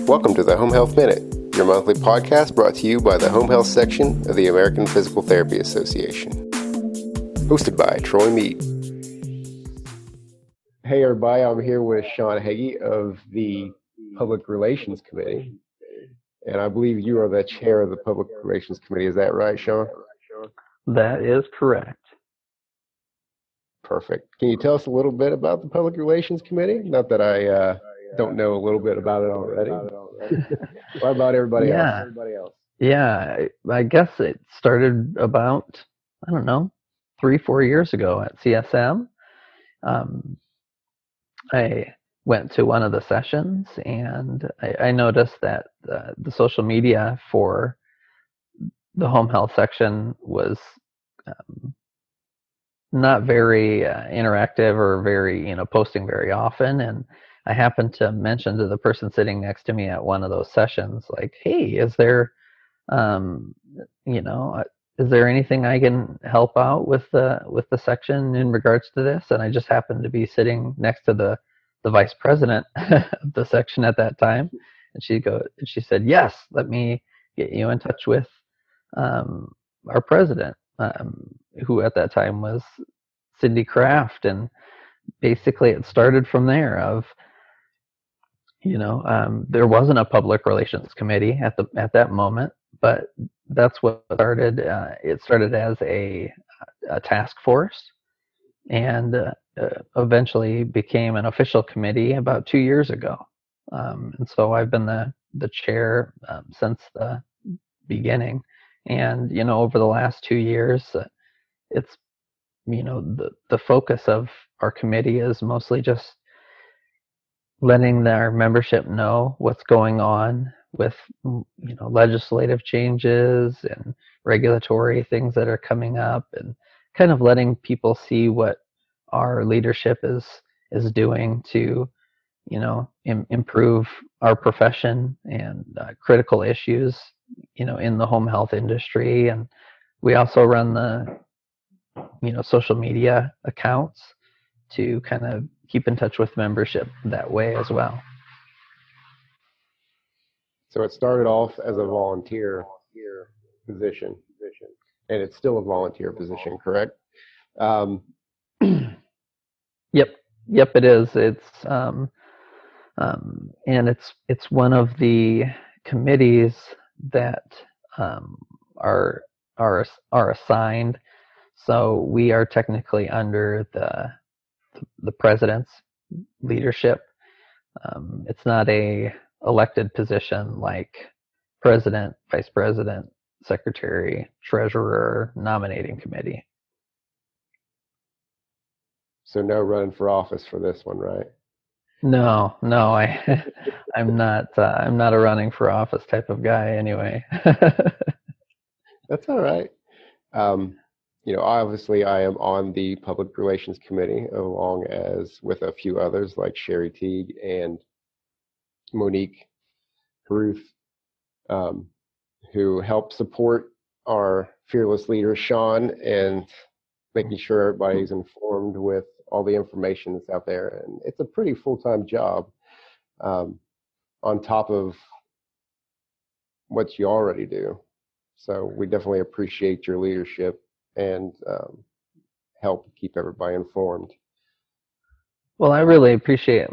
Welcome to the Home Health Minute, your monthly podcast brought to you by the Home Health section of the American Physical Therapy Association. Hosted by Troy Mead. Hey everybody, I'm here with Sean Heggie of the Public Relations Committee. And I believe you are the chair of the Public Relations Committee. Is that right, Sean? That is correct. Perfect. Can you tell us a little bit about the Public Relations Committee? Not that I don't know a little bit about it already. What about everybody else? Yeah, I guess it started about, 3-4 years ago at CSM. I went to one of the sessions and I noticed that the social media for the home health section was not very interactive or very, posting very often. And I happened to mention to the person sitting next to me at one of those sessions, like, hey, is there anything I can help out with the section in regards to this? And I just happened to be sitting next to the vice president of the section at that time. And she said, yes, let me get you in touch with our president, who at that time was Cindy Kraft. And basically it started from there of, there wasn't a public relations committee at that moment, but that's what started. It started as a task force, and eventually became an official committee about 2 years ago. And so I've been the chair since the beginning. And over the last 2 years, it's the focus of our committee is mostly just letting our membership know what's going on with legislative changes and regulatory things that are coming up, and kind of letting people see what our leadership is doing to improve our profession and critical issues in the home health industry. And we also run the social media accounts to kind of keep in touch with membership that way as well. So it started off as a volunteer position, and it's still a volunteer position, correct? Yep, it is. It's and it's one of the committees that are assigned. So we are technically under the president's leadership. It's not a elected position like president, vice president, secretary, treasurer, nominating committee. So no running for office for this one, right? No, I'm not a running for office type of guy anyway. That's all right. Obviously I am on the Public Relations Committee, along as with a few others like Sherry Teague and Monique Ruth, who help support our fearless leader, Sean, and making sure everybody's informed with all the information that's out there. And it's a pretty full-time job on top of what you already do. So we definitely appreciate your leadership and help keep everybody informed. Well, I really appreciate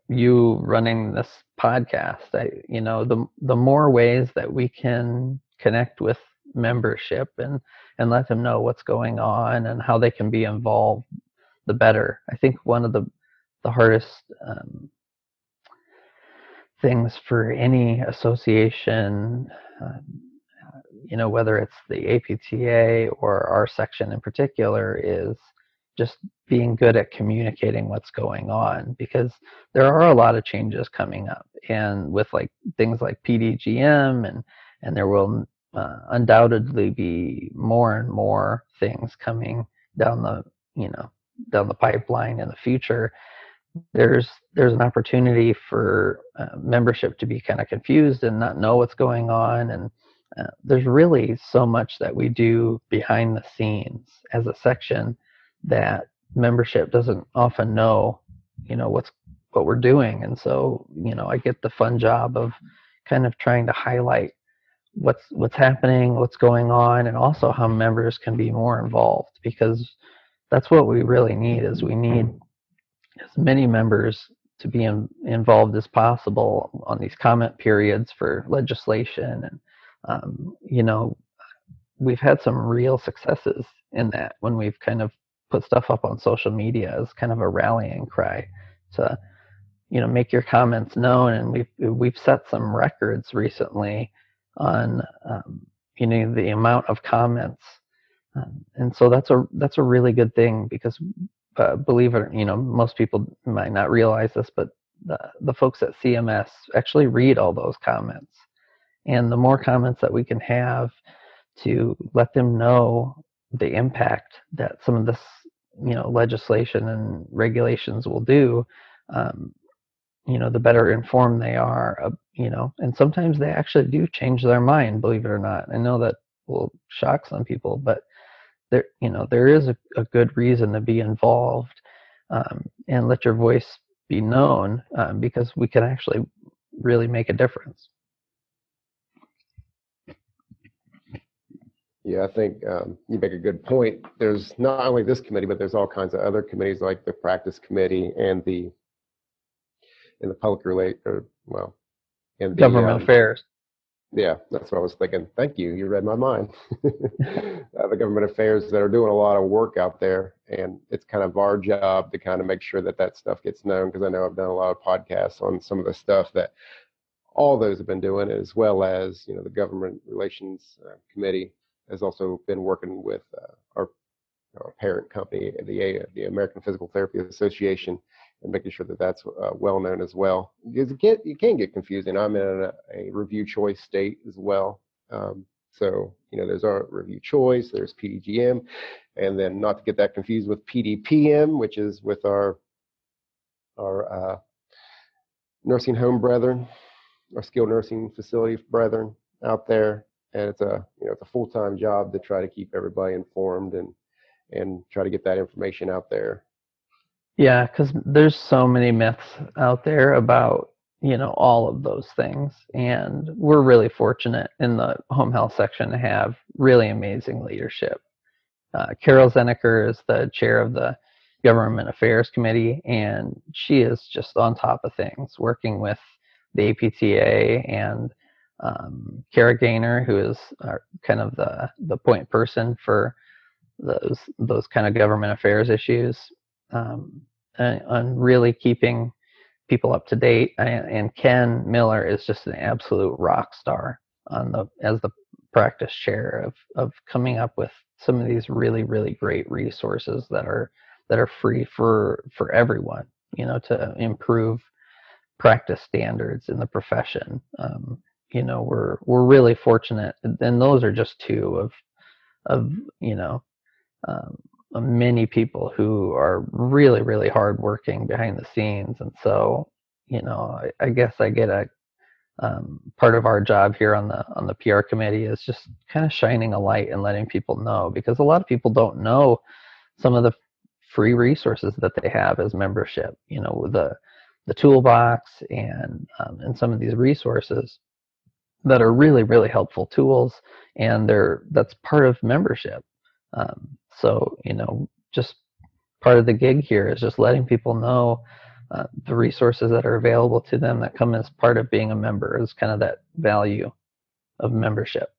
you running this podcast. The more ways that we can connect with membership and let them know what's going on and how they can be involved, the better. I think one of the hardest things for any association, whether it's the APTA or our section in particular, is just being good at communicating what's going on, because there are a lot of changes coming up, and with things like PDGM, and there will undoubtedly be more and more things coming down the pipeline in the future. There's an opportunity for membership to be kind of confused and not know what's going on, and there's really so much that we do behind the scenes as a section that membership doesn't often know, what we're doing. And so, I get the fun job of kind of trying to highlight what's happening, what's going on, and also how members can be more involved, because that's what we really need. Is we need as many members to be involved as possible on these comment periods for legislation. And we've had some real successes in that when we've kind of put stuff up on social media as kind of a rallying cry to make your comments known. And we've set some records recently on the amount of comments, and so that's a really good thing, because believe it, most people might not realize this, but the folks at CMS actually read all those comments. And the more comments that we can have to let them know the impact that some of this legislation and regulations will do, the better informed they are, and sometimes they actually do change their mind, believe it or not. I know that will shock some people, but there is a good reason to be involved, and let your voice be known, because we can actually really make a difference. Yeah, I think you make a good point. There's not only this committee, but there's all kinds of other committees like the practice committee and the public and the government affairs. Yeah, that's what I was thinking. Thank you. You read my mind. The government affairs that are doing a lot of work out there, and it's kind of our job to kind of make sure that stuff gets known, because I know I've done a lot of podcasts on some of the stuff that all those have been doing, as well as the government relations committee has also been working with our parent company, the American Physical Therapy Association, and making sure that's well known as well. Because you can get confusing. I'm in a review choice state as well. So there's our review choice, there's PDGM, and then not to get that confused with PDPM, which is with our nursing home brethren, our skilled nursing facility brethren out there. And it's a full-time job to try to keep everybody informed and try to get that information out there. Yeah, because there's so many myths out there about all of those things, and we're really fortunate in the home health section to have really amazing leadership. Carol Zenecker is the chair of the Government Affairs Committee, and she is just on top of things, working with the APTA and Kara Gaynor, who is kind of the point person for those kind of government affairs issues, and really keeping people up to date. And Ken Miller is just an absolute rock star as the practice chair of coming up with some of these really, really great resources that are free for everyone, to improve practice standards in the profession. We're really fortunate, and those are just two of many people who are really, really hardworking behind the scenes. And so, I guess I get a part of our job here on the PR committee is just kind of shining a light and letting people know, because a lot of people don't know some of the free resources that they have as membership. The toolbox and some of these resources that are really, really helpful tools, and that's part of membership. So, just part of the gig here is just letting people know the resources that are available to them that come as part of being a member, is kind of that value of membership.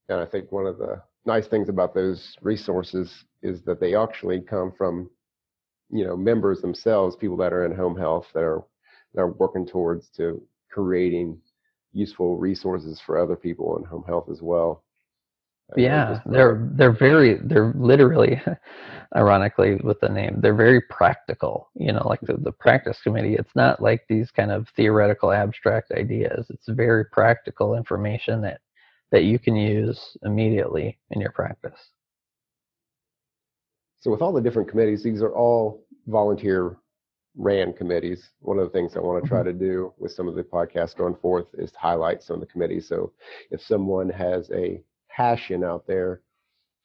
And I think one of the nice things about those resources is that they actually come from, members themselves, people that are in home health that are working towards to creating useful resources for other people in home health as well. Yeah, they're literally, ironically with the name, they're very practical. Like the practice committee, it's not like these kind of theoretical abstract ideas. It's very practical information that you can use immediately in your practice. So with all the different committees, these are all volunteer ran committees. One of the things I want to try to do with some of the podcasts going forth is to highlight some of the committees. So if someone has a passion out there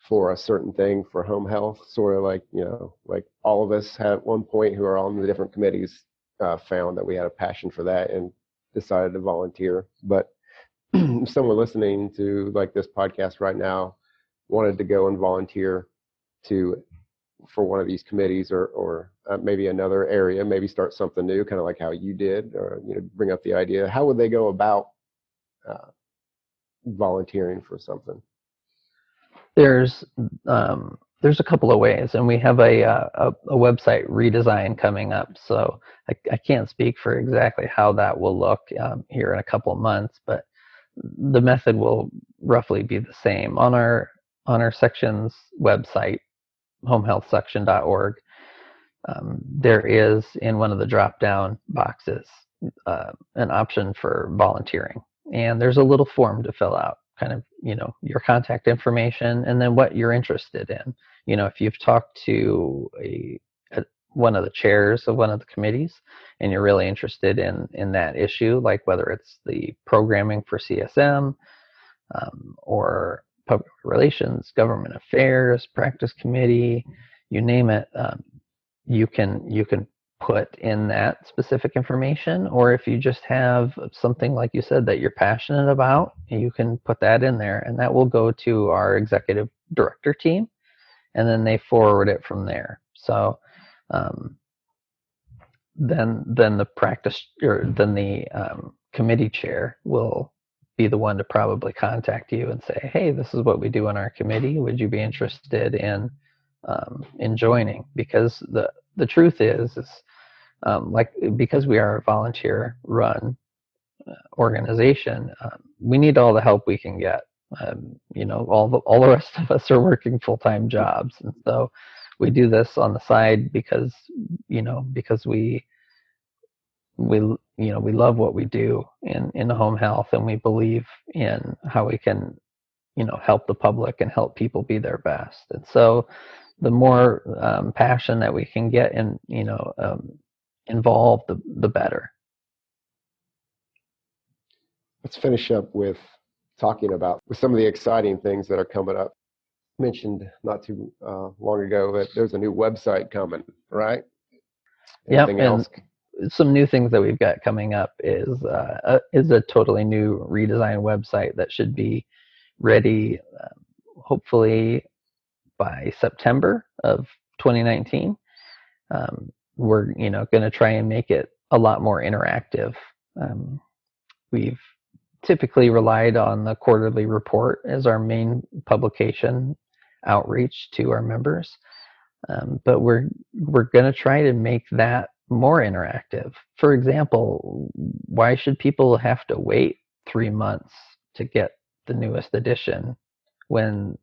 for a certain thing for home health, sort of like, like all of us have at one point who are on the different committees, found that we had a passion for that and decided to volunteer. But if someone listening to like this podcast right now wanted to go and volunteer for one of these committees or maybe another area, maybe start something new, kind of like how you did, or bring up the idea, how would they go about volunteering for something? There's a couple of ways, and we have a website redesign coming up, so I can't speak for exactly how that will look here in a couple of months, but the method will roughly be the same. On our section's website, homehealthsection.org, there is in one of the drop-down boxes an option for volunteering, and there's a little form to fill out, kind of your contact information and then what you're interested in. If you've talked to one of the chairs of one of the committees and you're really interested in that issue, like whether it's the programming for CSM or public relations, government affairs, practice committee, you name it, you can put in that specific information. Or if you just have something, like you said, that you're passionate about, you can put that in there, and that will go to our executive director team, and then they forward it from there. So then the committee chair will be the one to probably contact you and say, hey, this is what we do in our committee. Would you be interested in joining? Because the truth is because we are a volunteer-run organization, we need all the help we can get. All the rest of us are working full-time jobs, and so we do this on the side because we love what we do in home health, and we believe in how we can help the public and help people be their best. And so the more passion that we can get in involved, the better. Let's finish up with talking about some of the exciting things that are coming up. Mentioned not too long ago that there's a new website coming, right? Anything else? Some new things that we've got coming up is a totally new redesigned website that should be ready hopefully by September of 2019. We're going to try and make it a lot more interactive. We've typically relied on the quarterly report as our main publication outreach to our members, but we're going to try to make that more interactive. For example, why should people have to wait 3 months to get the newest edition when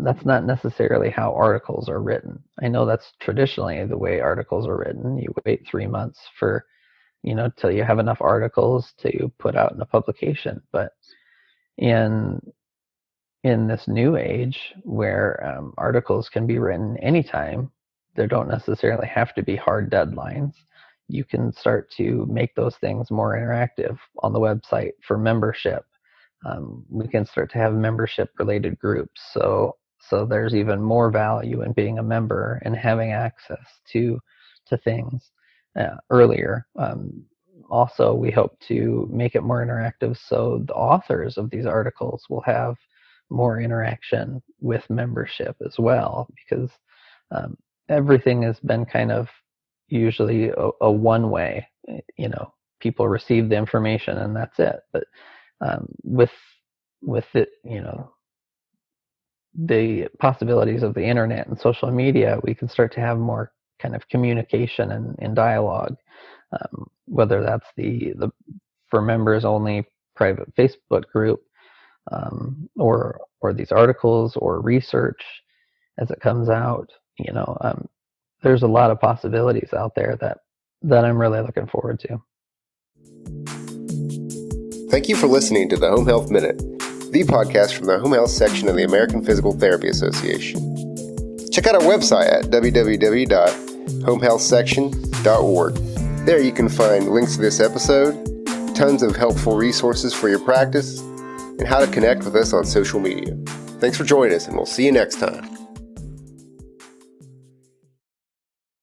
that's not necessarily how articles are written? I know that's traditionally the way articles are written. You wait 3 months for till you have enough articles to put out in a publication. But in this new age where articles can be written anytime, there don't necessarily have to be hard deadlines. You can start to make those things more interactive on the website for membership. We can start to have membership-related groups. So there's even more value in being a member and having access to things earlier. Also, we hope to make it more interactive so the authors of these articles will have more interaction with membership as well, because everything has been kind of usually a one-way. People receive the information and that's it. But with it, the possibilities of the internet and social media, we can start to have more kind of communication and dialogue, whether that's the for members only private Facebook group, or these articles or research as it comes out. There's a lot of possibilities out there that I'm really looking forward to. Thank you for listening to the Home Health Minute, the podcast from the Home Health section of the American Physical Therapy Association. Check out our website at www.homehealthsection.org. There you can find links to this episode, tons of helpful resources for your practice, and how to connect with us on social media. Thanks for joining us, and we'll see you next time.